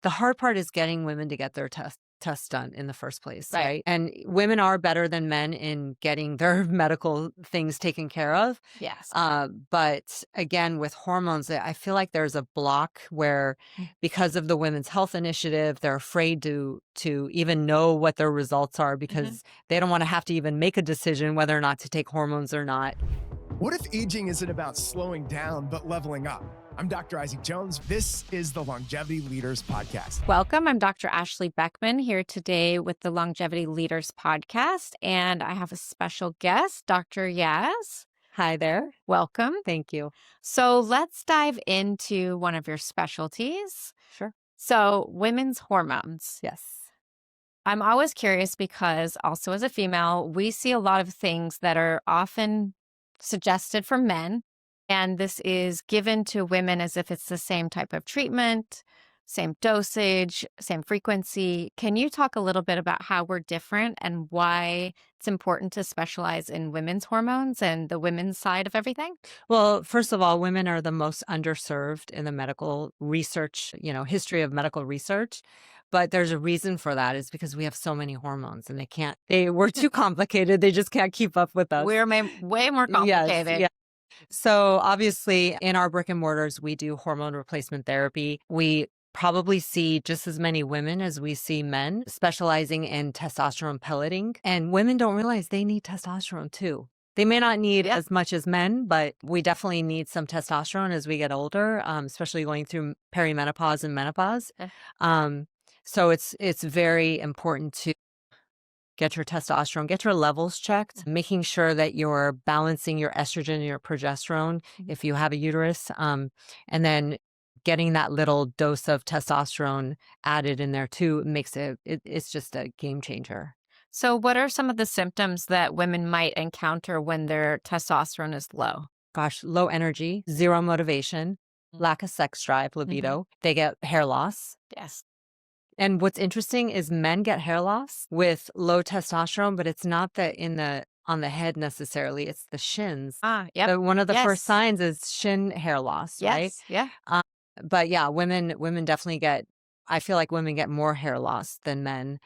the hard part is getting women to get their tests done in the first place, Right. right? And women are better than men in getting their medical things taken care of. Yes. But again, with hormones, I feel like there's a block where, because of the Women's Health Initiative, they're afraid to even know what their results are because they don't want to have to even make a decision whether or not to take hormones or not. What if aging isn't about slowing down, but leveling up? I'm Dr. Isaac Jones. This is the Longevity Leaders Podcast. Welcome. I'm Dr. Ashley Beckman here today with the Longevity Leaders Podcast, and I have a special guest, Dr. Yaz. Hi there. Welcome. Thank you. So let's dive into one of your specialties. Sure. So women's hormones. Yes. I'm always curious because also as a female, we see a lot of things that are often suggested for men. And this is given to women as if it's the same type of treatment, same dosage, same frequency. Can you talk a little bit about how we're different and why it's important to specialize in women's hormones and the women's side of everything? Well, first of all, women are the most underserved in the medical research, history of medical research. But there's a reason for that is because we have so many hormones and we're too complicated. They just can't keep up with us. We're way more complicated. Yes. So obviously in our brick and mortars, we do hormone replacement therapy. We probably see just as many women as we see men specializing in testosterone pelleting. And women don't realize they need testosterone too. They may not need as much as men, but we definitely need some testosterone as we get older, especially going through perimenopause and menopause. So it's very important to get your testosterone, get your levels checked, making sure that you're balancing your estrogen and your progesterone if you have a uterus, and then getting that little dose of testosterone added in there too makes it's just a game changer. So what are some of the symptoms that women might encounter when their testosterone is low? Gosh, low energy, zero motivation, lack of sex drive, libido. They get hair loss. Yes. And what's interesting is men get hair loss with low testosterone, but it's not on the head necessarily. It's the shins. Yep. One of the first signs is shin hair loss, right? Yes. Yeah. But yeah, women definitely I feel like women get more hair loss than men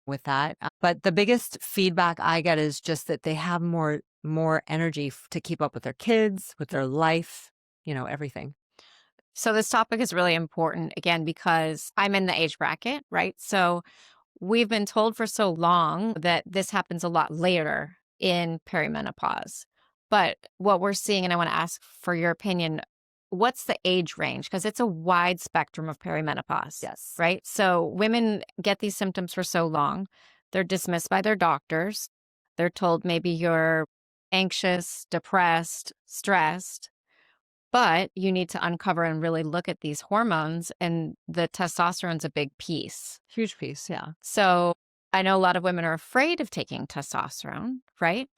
with that. But the biggest feedback I get is just that they have more energy to keep up with their kids, with their life, everything. So this topic is really important, again, because I'm in the age bracket, right? So we've been told for so long that this happens a lot later in perimenopause. But what we're seeing, and I want to ask for your opinion, what's the age range? Because it's a wide spectrum of perimenopause. Yes. Right? So women get these symptoms for so long. They're dismissed by their doctors. They're told maybe you're anxious, depressed, stressed. But you need to uncover and really look at these hormones, and the testosterone's a big piece. Huge piece, yeah. So I know a lot of women are afraid of taking testosterone, right?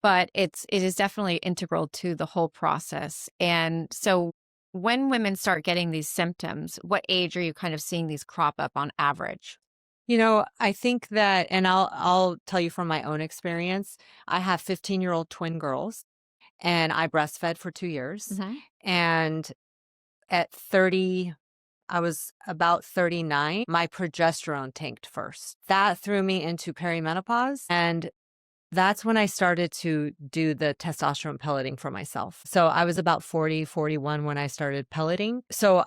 But it is definitely integral to the whole process. And so when women start getting these symptoms, what age are you kind of seeing these crop up on average? I think that, and I'll tell you from my own experience, I have 15-year-old twin girls. And I breastfed for 2 years. And at 30, I was about 39, my progesterone tanked first. That threw me into perimenopause. And that's when I started to do the testosterone pelleting for myself. So I was about 40, 41 when I started pelleting. So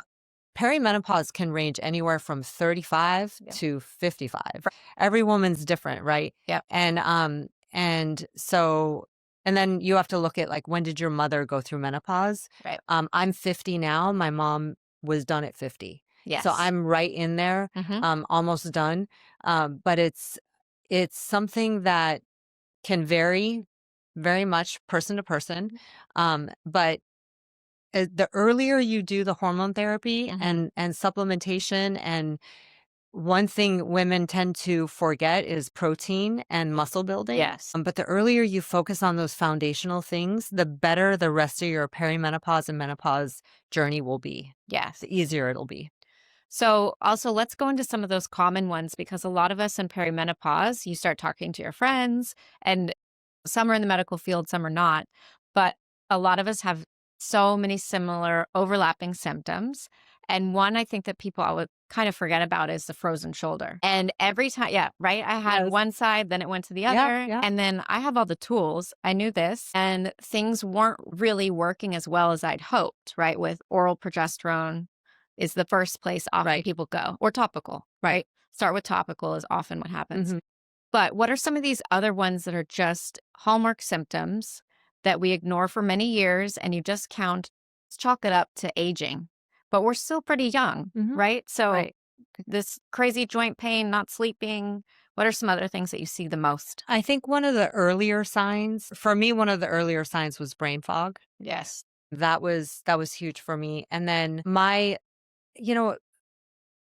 perimenopause can range anywhere from 35 to 55. Every woman's different, right? Yeah. And so... And then you have to look at when did your mother go through menopause? Right. I'm 50 now. My mom was done at 50. Yes. So I'm right in there, almost done. But it's something that can vary very much person to person. But the earlier you do the hormone therapy and supplementation, and one thing women tend to forget is protein and muscle building. Yes. But the earlier you focus on those foundational things, the better the rest of your perimenopause and menopause journey will be. Yes. The easier it'll be. So also let's go into some of those common ones, because a lot of us in perimenopause, you start talking to your friends, and some are in the medical field, some are not. But a lot of us have so many similar overlapping symptoms. And one I think that people kind of forget about is the frozen shoulder. And every time, yeah, right. I had Yes. one side, then it went to the Yeah, other. yeah. And then I have all the tools. I knew this, and things weren't really working as well as I'd hoped, right? With oral progesterone is the first place often Right. people go, or topical, right? Start with topical is often what happens. Mhm. But what are some of these other ones that are just hallmark symptoms that we ignore for many years and you just chalk it up to aging? But we're still pretty young, Mhm. right? So Right. this crazy joint pain, not sleeping, what are some other things that you see the most? I think one of the earlier signs for me, one of the earlier signs was brain fog. Yes. That was huge for me, and then my you know,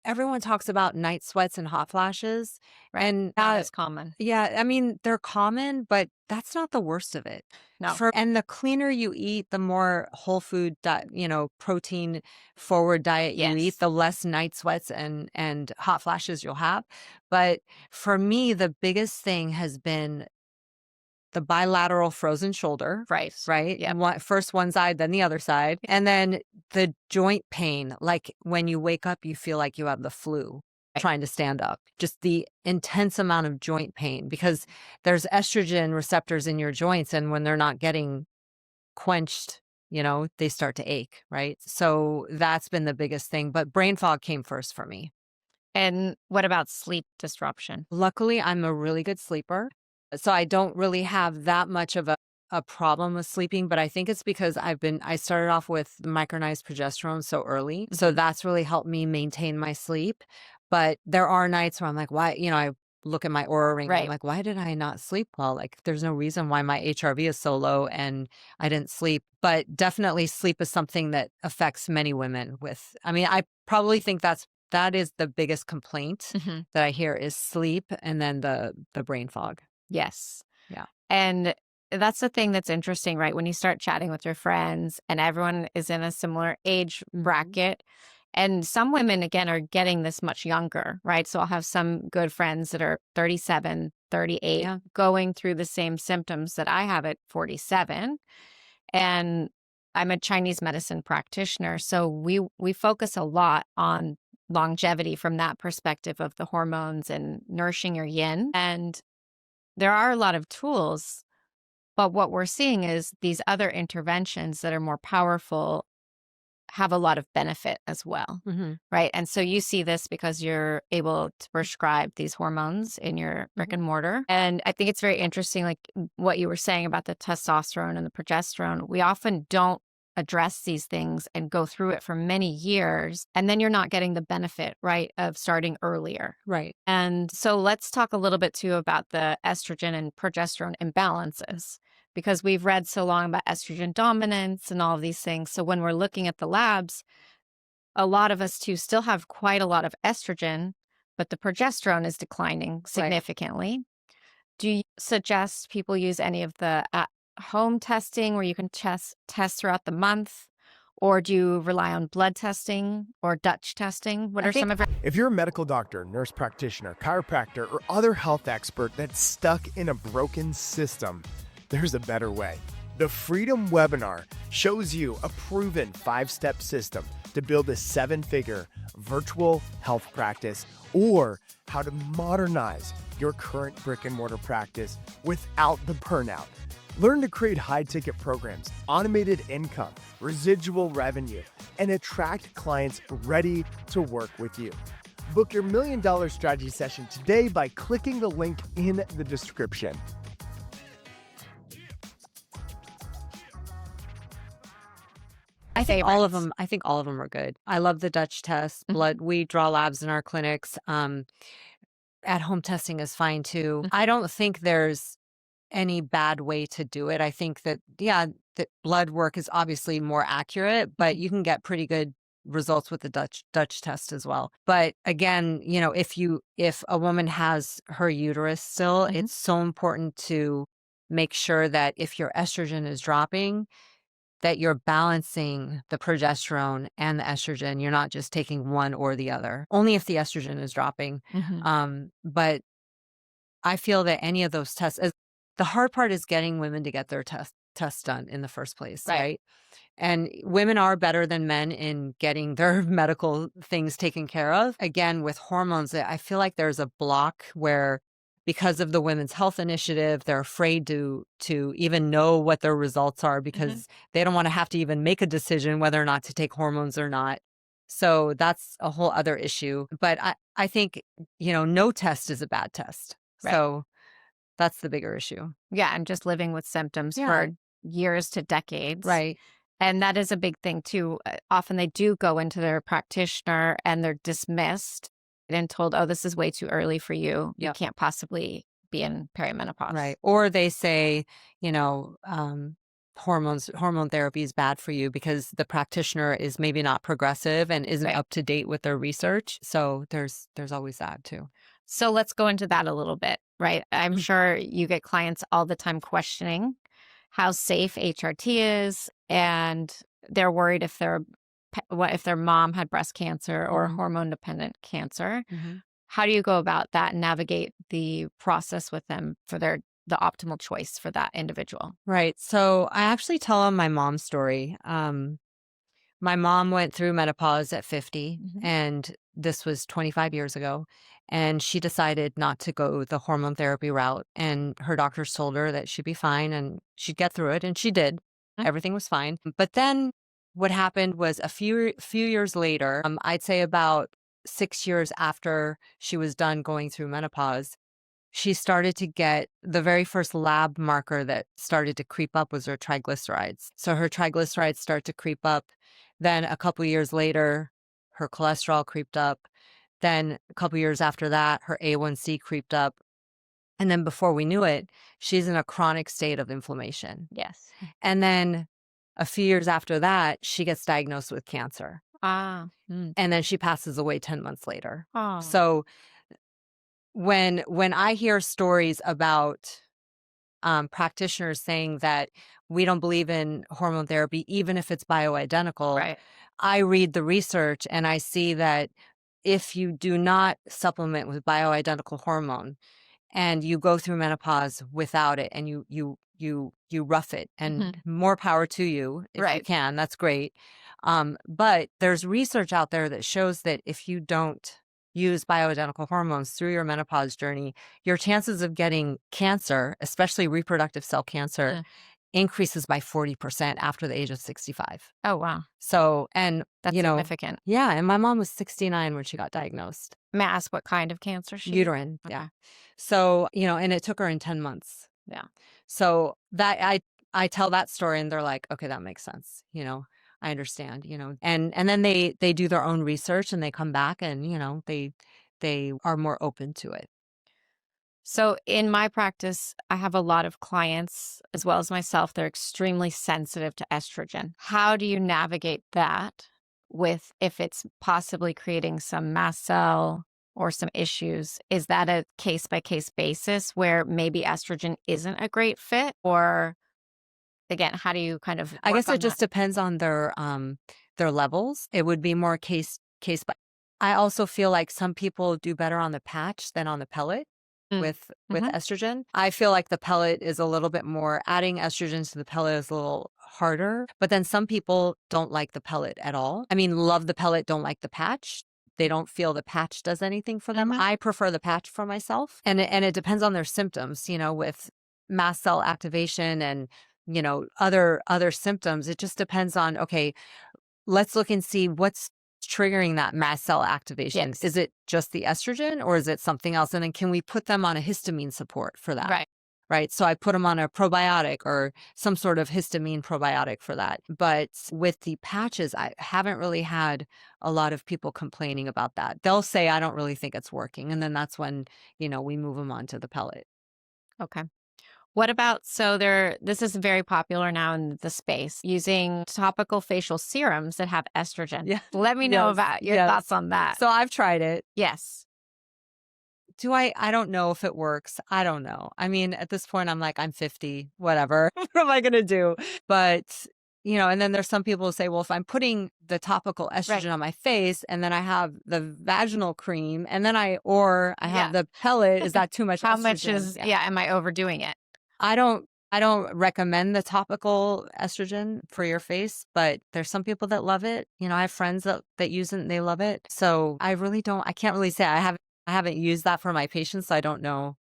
everyone talks about night sweats and hot flashes, Right. and Not as common. yeah, I mean, they're common, but that's not the worst of it. No. And the cleaner you eat, the more whole food protein forward diet you eat, Yes. the less night sweats and hot flashes you'll have. But for me, the biggest thing has been the bilateral frozen shoulder, Right. right? Yep. First one side, then the other side. And then the joint pain, like when you wake up, you feel like you have the flu Right. trying to stand up. Just the intense amount of joint pain because there's estrogen receptors in your joints. And when they're not getting quenched, they start to ache, right? So that's been the biggest thing. But brain fog came first for me. And what about sleep disruption? Luckily, I'm a really good sleeper. So I don't really have that much of a problem with sleeping, but I think it's because I started off with micronized progesterone so early. So Mhm. that's really helped me maintain my sleep. But there are nights where I'm like, why, I look at my aura ring. I'm Right. like, why did I not sleep well? Like, there's no reason why my HRV is so low and I didn't sleep. But definitely sleep is something that affects many women I mean, I probably think that is the biggest complaint Mhm. that I hear is sleep and then the brain fog. Yes. Yeah. And that's the thing that's interesting, right? When you start chatting with your friends and everyone is in a similar age Mhm. bracket. And some women, again, are getting this much younger, right? So I'll have some good friends that are 37, 38, Yeah. going through the same symptoms that I have at 47. And I'm a Chinese medicine practitioner. So we focus a lot on longevity from that perspective of the hormones and nourishing your yin. And there are a lot of tools, but what we're seeing is these other interventions that are more powerful have a lot of benefit as well, Mhm. right? And so you see this because you're able to prescribe these hormones in your brick Mhm. and mortar. And I think it's very interesting, like what you were saying about the testosterone and the progesterone. We often don't address these things and go through it for many years. And then you're not getting the benefit, right, of starting earlier. Right. And so let's talk a little bit too about the estrogen and progesterone imbalances because we've read so long about estrogen dominance and all of these things. So when we're looking at the labs, a lot of us too still have quite a lot of estrogen, but the progesterone is declining Right. significantly. Do you suggest people use any of the at home testing where you can test throughout the month? Or do you rely on blood testing or Dutch testing? What I are some think of your If you're a medical doctor, nurse practitioner, chiropractor, or other health expert that's stuck in a broken system, there's a better way. The Freedom webinar shows you a proven 5-step system to build a 7-figure virtual health practice or how to modernize your current brick and mortar practice without the burnout. Learn to create high-ticket programs, automated income, residual revenue, and attract clients ready to work with you. Book your $1 million strategy session today by clicking the link in the description. favorites? I think all of them are good. I love the Dutch test, blood. We draw labs in our clinics. At home testing is fine too. Mhm. I don't think there's any bad way to do it. I think that, yeah, that blood work is obviously more accurate, but you can get pretty good results with the Dutch test as well. But again, if a woman has her uterus still, Mhm. it's so important to make sure that if your estrogen is dropping, that you're balancing the progesterone and the estrogen. You're not just taking one or the other. Only if the estrogen is dropping. Mhm. But I feel that any of those tests, the hard part is getting women to get their tests done in the first place, Right. right? And women are better than men in getting their medical things taken care of. Again, with hormones, I feel like there's a block where because of the Women's Health Initiative, they're afraid to even know what their results are because they don't want to have to even make a decision whether or not to take hormones or not. So that's a whole other issue. But I think, no test is a bad test. Right. So that's the bigger issue. Yeah, and just living with symptoms Yeah. for years to decades. Right. And that is a big thing too. Often they do go into their practitioner and they're dismissed and told, oh, this is way too early for you. You Yep. can't possibly be in perimenopause. Right. Or they say, hormone therapy is bad for you because the practitioner is maybe not progressive and isn't Right. up to date with their research. So there's always that too. So let's go into that a little bit, right? I'm sure you get clients all the time questioning how safe HRT is, and they're worried if what if their mom had breast cancer or hormone dependent cancer. How do you go about that and navigate the process with them for the optimal choice for that individual? Right. So I actually tell them my mom's story. My mom went through menopause at 50, and this was 25 years ago. And she decided not to go the hormone therapy route. And her doctors told her that she'd be fine and she'd get through it. And she did. Everything was fine. But then what happened was a few years later, I'd say about 6 years after she was done going through menopause, she started to get the very first lab marker that started to creep up was her triglycerides. So her triglycerides start to creep up. Then a couple years later, her cholesterol creeped up. Then a couple years after that, her A1C creeped up. And then before we knew it, she's in a chronic state of inflammation. Yes. And then a few years after that, she gets diagnosed with cancer. Ah. And then she passes away 10 months later. Oh. So when I hear stories about practitioners saying that we don't believe in hormone therapy, even if it's bioidentical, Right. I read the research and I see that if you do not supplement with bioidentical hormone and you go through menopause without it and you rough it, and more power to you if you Right. can, that's great. But there's research out there that shows that if you don't use bioidentical hormones through your menopause journey, your chances of getting cancer, especially reproductive cell cancer, increases by 40% after the age of 65. Oh, wow. So, and That's significant. yeah, and my mom was 69 when she got diagnosed. May I ask what kind of cancer she? Uterine, yeah. So, and it took her in 10 months. Yeah. So that I tell that story and they're like, okay, that makes sense. I understand, and then they do their own research and they come back and, they are more open to it. So in my practice, I have a lot of clients as well as myself. They're extremely sensitive to estrogen. How do you navigate that with if it's possibly creating some mast cell or some issues? Is that a case by case basis where maybe estrogen isn't a great fit? Or again, how do you kind of I guess work it on just that? depends on their levels. It would be more case by. I also feel like some people do better on the patch than on the pellet with estrogen. I feel like the pellet is a little bit more, adding estrogen to the pellet is a little harder, but then some people don't like the pellet at all. I mean, love the pellet, don't like the patch. They don't feel the patch does anything for them. I prefer the patch for myself. And it depends on their symptoms, with mast cell activation and, other symptoms. It just depends on, okay, let's look and see what's triggering that mast cell activation. Yes. Is it just the estrogen or is it something else? And then can we put them on a histamine support for that? Right. Right. So I put them on a probiotic or some sort of histamine probiotic for that. But with the patches, I haven't really had a lot of people complaining about that. They'll say, I don't really think it's working. And then that's when, we move them on to the pellet. Okay. What about, this is very popular now in the space, using topical facial serums that have estrogen. Yeah. Let me know Yes. about your Yes. thoughts on that. So I've tried it. Yes. I don't know if it works. I don't know. I mean, at this point, I'm like, I'm 50, whatever. What am I going to do? But, and then there's some people who say, well, if I'm putting the topical estrogen on my face and then I have the vaginal cream and then I have the pellet, is that too much How estrogen? much is, am I overdoing it? I don't I don't recommend the topical estrogen for your face, but there's some people that love it. I have friends that use it and they love it. So I can't really say I haven't used that for my patients, so I don't know.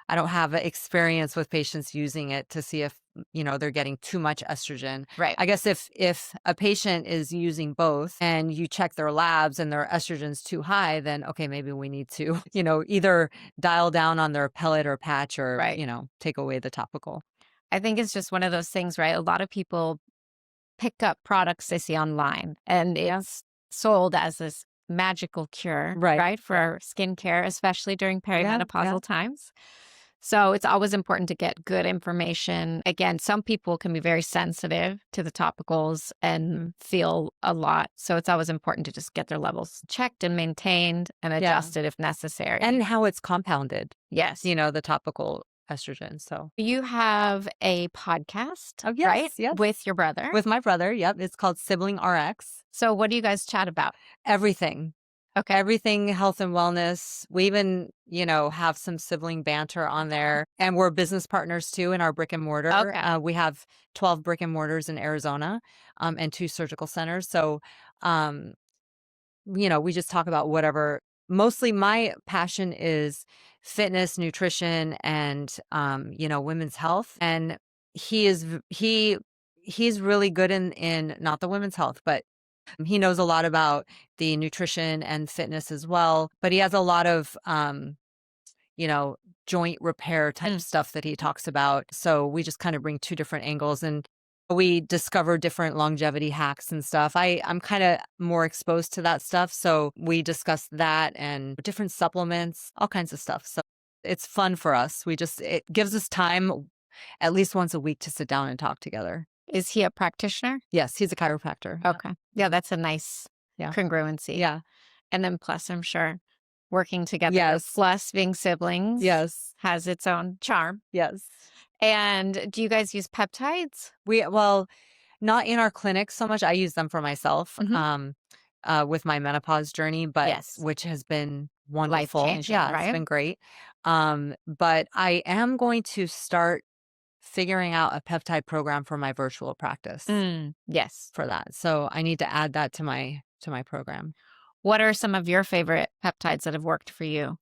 I don't have experience with patients using it to see if, they're getting too much estrogen. Right. I guess if a patient is using both and you check their labs and their estrogen's too high, then okay, maybe we need to, either dial down on their pellet or patch or, Right. take away the topical. I think it's just one of those things, right? A lot of people pick up products they see online and Yeah. it's sold as this magical cure, Right. right? For our skincare, especially during Yeah. perimenopausal times. So it's always important to get good information. Again, some people can be very sensitive to the topicals and feel a lot. So it's always important to just get their levels checked and maintained and Yeah. adjusted if necessary. And how it's compounded, yes. the topical estrogen. So, You have a podcast, oh, yes, right? yes. With your brother. With my brother, yep. It's called Sibling RX. So what do you guys chat about? Everything. Okay. Everything health and wellness. We even, have some sibling banter on there. And we're business partners too in our brick and mortar. Okay. We have 12 brick and mortars in Arizona, and 2 surgical centers. So, um, we just talk about whatever. Mostly my passion is fitness, nutrition, and, women's health. And he's really good in not the women's health, but he knows a lot about the nutrition and fitness as well, but he has a lot of, joint repair type stuff that he talks about. So we just kind of bring 2 different angles and we discover different longevity hacks and stuff. I'm kind of more exposed to that stuff. So we discuss that and different supplements, all kinds of stuff. So it's fun for us. It gives us time at least once a week to sit down and talk together. Is he a practitioner? Yes, he's a chiropractor. Okay. Yeah, that's a nice Yeah. congruency. Yeah. And then plus, I'm sure working together, Yes. plus being siblings, Yes. has its own charm. Yes. And do you guys use peptides? Well, not in our clinic so much. I use them for myself, Mhm. with my menopause journey, but Yes. which has been wonderful. Life-changing, Yeah, it's right? been great. But I am going to start figuring out a peptide program for my virtual practice Yes. for that. So I need to add that to my program. What are some of your favorite peptides that have worked for you?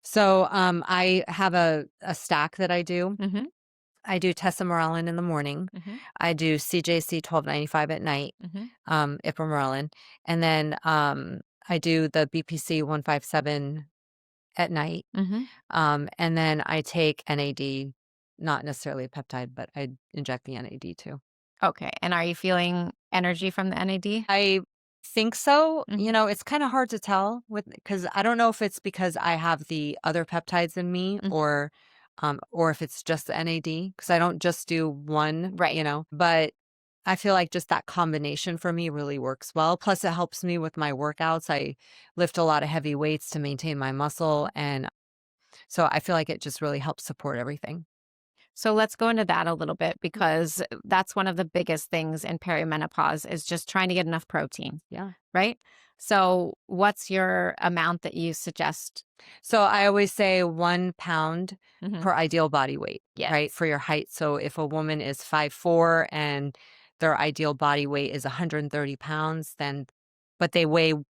So I have a stack that I do. Mm-hmm. I do tesamorelin in the morning. Mm-hmm. I do CJC 1295 at night, ipamorelin. And then I do the BPC 157 at night. Mm-hmm. And then I take NAD, not necessarily a peptide, but I inject the NAD too. Okay. And are you feeling energy from the NAD? I think so. Mhm. It's kind of hard to tell because I don't know if it's because I have the other peptides in me Mhm. or if it's just the NAD because I don't just do one, Right. but I feel like just that combination for me really works well. Plus it helps me with my workouts. I lift a lot of heavy weights to maintain my muscle. And so I feel like it just really helps support everything. So let's go into that a little bit because that's one of the biggest things in perimenopause is just trying to get enough protein, Yeah. right? So what's your amount that you suggest? So I always say 1 pound Mhm. per ideal body weight, right? Yes. For your height. So if a woman is 5'4" and their ideal body weight is 130 pounds, but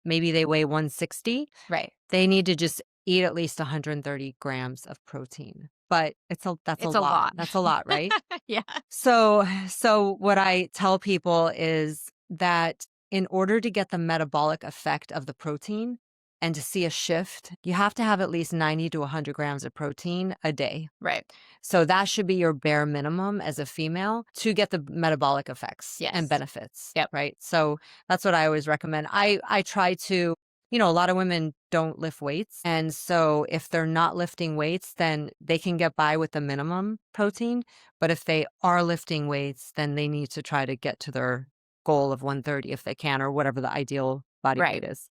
maybe they weigh 160, Right. they need to just eat at least 130 grams of protein. But that's a It's a lot. lot. That's a lot, right? Yeah. So what I tell people is that in order to get the metabolic effect of the protein and to see a shift, you have to have at least 90 to 100 grams of protein a day. Right. So that should be your bare minimum as a female to get the metabolic effects Yes. and benefits. Yep. Right. So that's what I always recommend. I try to, a lot of women don't lift weights. And so if they're not lifting weights, then they can get by with the minimum protein. But if they are lifting weights, then they need to try to get to their goal of 130 if they can, or whatever the ideal body Right. weight is.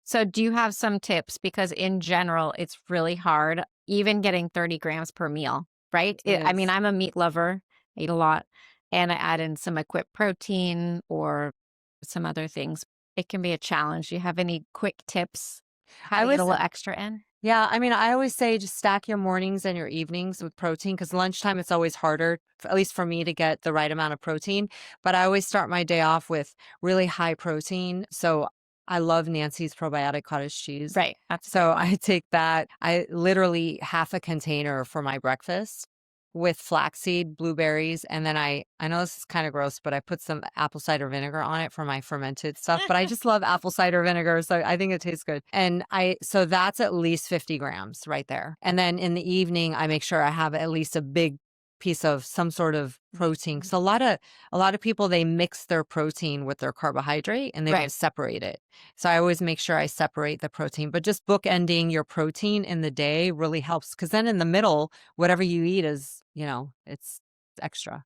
So do you have some tips? Because in general, it's really hard, even getting 30 grams per meal, right? I mean, I'm a meat lover, I eat a lot, and I add in some equipped protein or some other things. It can be a challenge. Do you have any quick tips? How I to get a was little extra in? Yeah, I mean, I always say just stack your mornings and your evenings with protein because lunchtime it's always harder, at least for me, to get the right amount of protein. But I always start my day off with really high protein. So I love Nancy's probiotic cottage cheese. Right. That's a great So one. I take that. I literally half a container for my breakfast with flaxseed, blueberries, and then I know this is kind of gross, but I put some apple cider vinegar on it for my fermented stuff. But I just love apple cider vinegar, so I think it tastes good. And so that's at least 50 grams right there. And then in the evening, I make sure I have at least a big piece of some sort of protein. So a lot of people, they mix their protein with their carbohydrate and they Right. don't separate it. So I always make sure I separate the protein, but just bookending your protein in the day really helps because then in the middle, whatever you eat is, it's extra.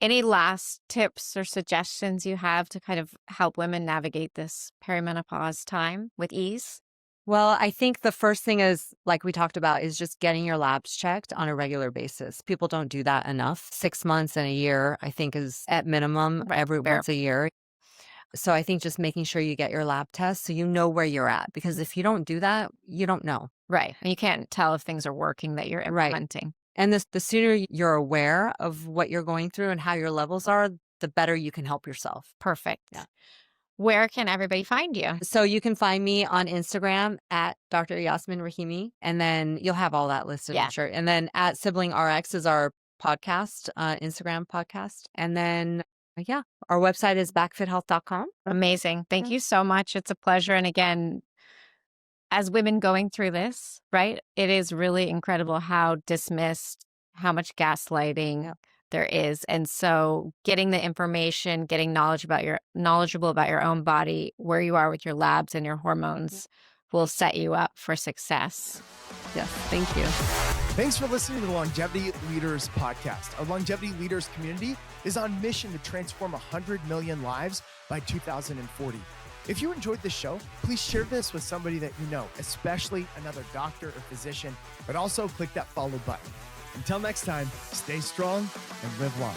Any last tips or suggestions you have to kind of help women navigate this perimenopause time with ease? Well, I think the first thing is, like we talked about, is just getting your labs checked on a regular basis. People don't do that enough. 6 months and a year, I think, is at minimum Right. every Fair. once a year. So I think just making sure you get your lab test so you know where you're at. Because if you don't do that, you don't know. Right. And you can't tell if things are working that you're Right. implementing. And the sooner you're aware of what you're going through and how your levels are, the better you can help yourself. Perfect. Yeah. Where can everybody find you? So you can find me on Instagram at Dr. Yasmin Rahimi, and then you'll have all that listed, Yeah. I'm sure. And then at Sibling RX is our podcast, Instagram podcast. And then, yeah, our website is backfithealth.com. Amazing. Thank Yeah. you so much. It's a pleasure. And again, as women going through this, right, it is really incredible how dismissed, how much gaslighting Yep. there is. And so getting the information, getting knowledgeable about your own body, where you are with your labs and your hormones will set you up for success. Yes, thank you. Thanks for listening to the Longevity Leaders podcast. Our Longevity Leaders community is on mission to transform 100 million lives by 2040. If you enjoyed this show, please share this with somebody that you know, especially another doctor or physician, but also click that follow button. Until next time, stay strong and live long.